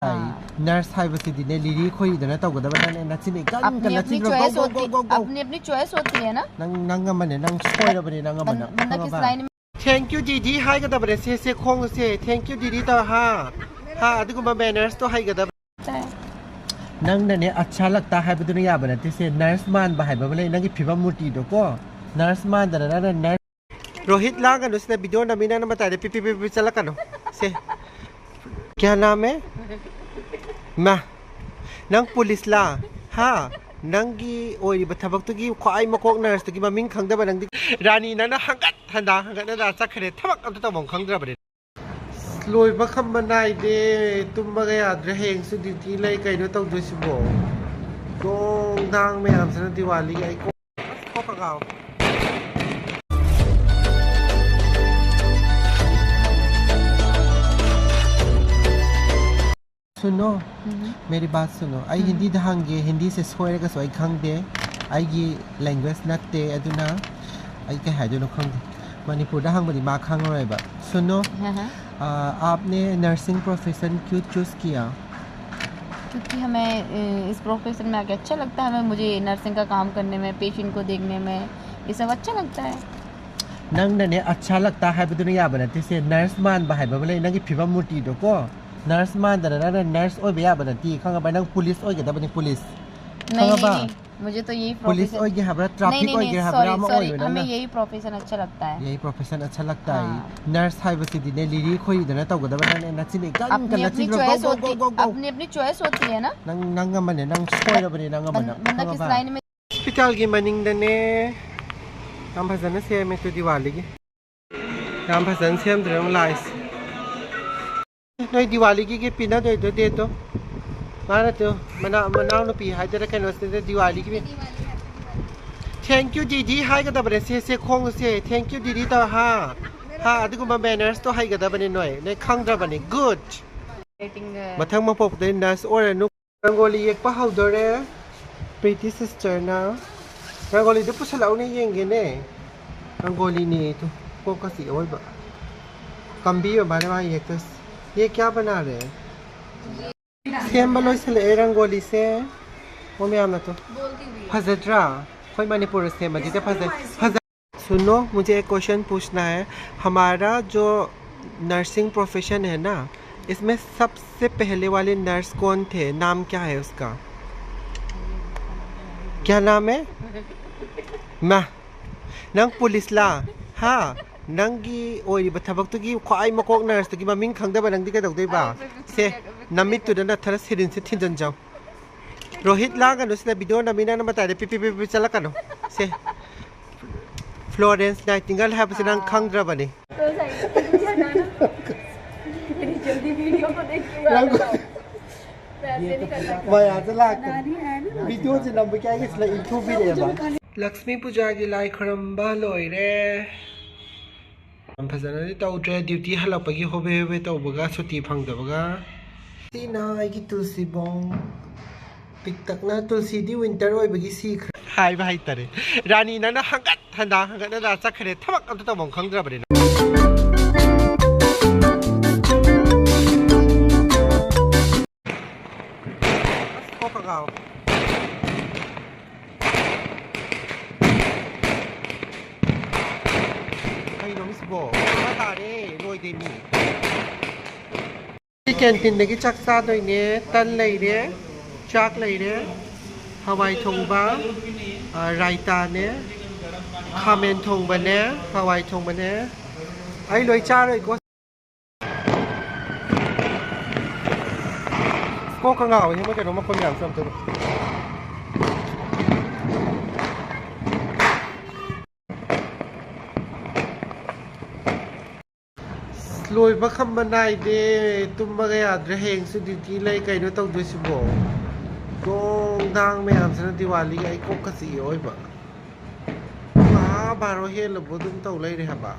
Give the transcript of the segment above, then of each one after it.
Nurse हाइबसिदी ने लिरी खोइदना तौगदबा ने नचिने gun gun नचिन अपनी अपनी चॉइस होती है ना नंग मने नंग सोइरबने नंग मन बंदा किस लाइन में थैंक यू दीदी हाइगदबरे से खोंग से थैंक यू दीदी तो हा अदुगुमा मैनर्स तो हाइगदब नंग ने अच्छा लगता है बदुन याब नते से नर्स मान बाहाइबा बले नंगी फिबा मूर्ति दो को नर्स मान दना नर्स रोहित लागन उसने वीडियो नमीना न बताए पी चलकनो से क्या नाम है मा नंग पुलिस ला हा नंगी ओइबा थबक्तुगी ख्वाइ मकोक नर्सतुगी ममिंग खंगदबा नंगदि रानी नना हंगत ना चखरे थबक अमत तबम खंगद्रबरे लोइबा खंबा नाइदे तुमबा याद्रे हेंगसु ड्यूटी लै कइनो तौदोसिबो दोंग दांग मयाम सना दिवाली आई को खगाव सुनो मेरी बात सुनो आई हिंदी दहांगे हिंदी से सोएगा सो आई खंगदे आई की लैंग्वेज नत्ते अदुना आई के हाइदुनो खंगदे मणिपुर दहांगबदी मा खंगरोयबा सुनो आपने नर्सिंग प्रोफेशन क्यों चूज किया क्योंकि हमें इस प्रोफेशन में आके अच्छा लगता है हमें मुझे नर्सिंग का काम करने में पेशेंट को देखने में ये सब अच्छा लगता है नंग ने अच्छा लगता है बदुन याब नते से नर्स मान बाहाइबा बले नंगी फिबा मूर्ति दो को नर्स मान दना नर्स ओइ बेया बनती खंगा नंग पुलिस ओइ गदबनी पुलिस नहीं मुझे तो यही पुलिस ओइ के हबरा ट्रैफिक ओइ के हबरा मा ओइ ना हमें यही प्रोफेशन अच्छा लगता है यही प्रोफेशन अच्छा लगता है नर्स हाइबसिदी ने लिरी खोइदना तौगदबा ने नचिने गन गन नचिन अपनी अपनी चॉइस होती है ना नंग मने नंग सोइरबने नंग मन बंदा किस लाइन में हॉस्पिटल की मनिंग दने हम भजन से में तो दिवाली की हम भजन से हम द्रम लाइस नई दिवाली की पीना दे तो माना तो मनाव न पी हाइदर कैनो से दिवाली की थैंक यू दीदी हाइगदबरे से खोंग से थैंक यू दीदी तो हा अदुगुमा मैनर्स तो हाइगदबने नोय ने खंगद्रबने गुड मथंग मपोक दे नर्स और नु रंगोली एक पा हाउदरे प्रीति सिस्टर ना रंगोली दे पुसलाउ ने येंगे ने रंगोली ने तो फोकस ही ओइबा कंबी बारे मा ये क्या बना रहे हैं सेम बलोई से ले रंगोली से वो मैं आना तो फजद्रा कोई मणिपुर से मजीद फजद सुनो मुझे एक क्वेश्चन पूछना है हमारा जो नर्सिंग प्रोफेशन है ना इसमें सबसे पहले वाले नर्स कौन थे नाम क्या है उसका क्या नाम है मा नंग पुलिस ला हाँ नंगी ओइबा थबक्तुगी ख्वाइ मकोक नर्सतुगी ममिंग खंगदबा नंगदि कदौदैबा से नमित तुदना थरा सिरिन से थिनजन जाओ रोहित लागन उसने वीडियो नमीना न बताए पी चलकनो से फ्लोरेंस नाइटिंगेल है नंग खंगद्रबने जल्दी वीडियो को देख वीडियो से नंबर क्या है इसलिए इंट्रो भी लेबा लक्ष्मी पूजा की लाई खरंबा लोइरे हम फजनदी तौद्रे ड्यूटी हलपगी होबे होबे तौबगा सुटी फंगदबगा सीना आइगी तुलसी बोंग पिकतकना तुलसी दी विंटर ओइबगी सीख हाय भाई तरे रानी नना हंगत ना चखरे थबक अमत तबम खंगद्रबरे खगाव कैंटीन की चक चादोने तन लेरे चाक लेरे हवाई थोंबा रायता ने खामेन थोंबने हवाई थोंबने आई लोई चारोय को खंगाव हे मके रोमा कोन याम सम तो लोइबा खंबा नाइदे तुमबा याद्रे हेंगसु ड्यूटी लै कइनो तौदोसिबो दोंग दांग मयाम सना दिवाली आई को कसी ओइबा बारो हेलबो दुम तौ लै रे हबा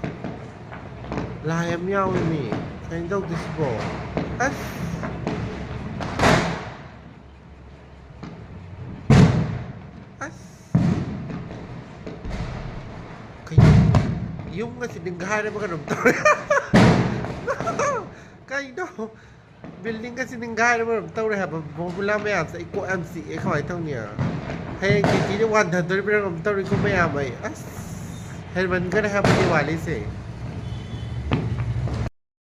लायम याव मी कइन तौदोसिबो अस yung kasi dinggahan na magkaroon to. Kayo building kasi ningay naman tao rin haba bumula mayam sa iko MC kawai tao niya hay kiti ni 100 pero tao rin ko mayam ay as Herman gonna have Diwali say